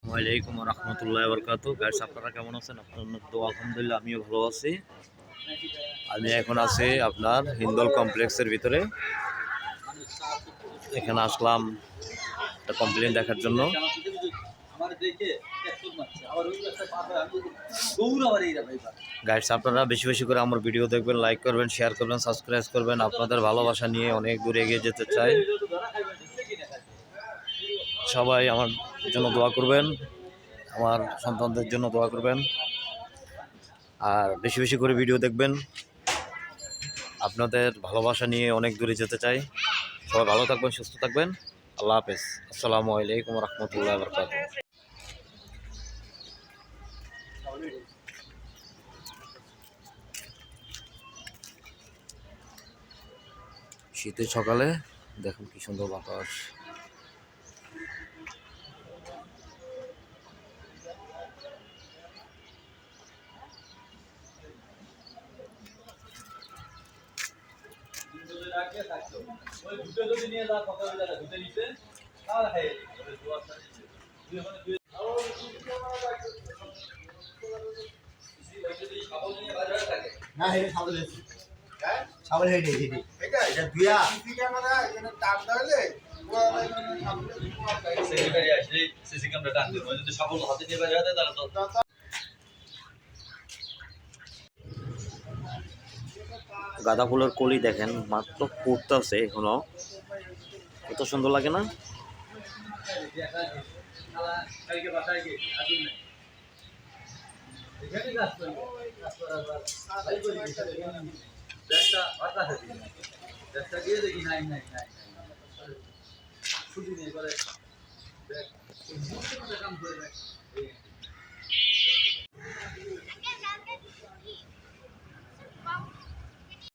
ওয়ালাইকুম রহমতুল্লাহ বরকাতু। গাইস, আপনারা কেমন আছেন? আপনার তো আলহামদুলিল্লাহ আমিও ভালো আছি। আমি এখন আছি আপনার হিন্দল কমপ্লেক্সের ভিতরে। এখানে আসলাম একটা কমপ্লেন দেখার জন্য। গাইস, আপনারা বেশি বেশি করে আমার ভিডিও দেখবেন, লাইক করবেন, শেয়ার করবেন, সাবস্ক্রাইব করবেন। আপনাদের ভালোবাসা নিয়ে অনেক দূর এগিয়ে যেতে চাই। সবাই আমার জন্য দোয়া করবেন, আমার সন্তানদের জন্য দোয়া করবেন, আর বেশি বেশি করে ভিডিও দেখবেন। আপনাদের ভালোবাসা নিয়ে অনেক দূরে যেতে চাই। সবাই ভালো থাকবেন, সুস্থ থাকবেন। আল্লাহ হাফেজ। আসসালামু আলাইকুম রহমতুল্লাহ বরকাতুহ। শীতের সকালে দেখুন কি সুন্দর বাতাস। না হেডে ছাগল হেডে ছাগল হেডে হেডে এটা দুয়া সিসি ক্যামেরা এখানে টান দিলে সেক্রেটারি আসলে সিসি ক্যামেরা টান দিবে যদি ছাগল হাতে নিয়ে বাইরে যায় তাহলে তো গাঁদা ফুলের কলি দেখেন মাত্র ফুটতেছে এখনো। কত সুন্দর লাগে না? ছুটি নেই করে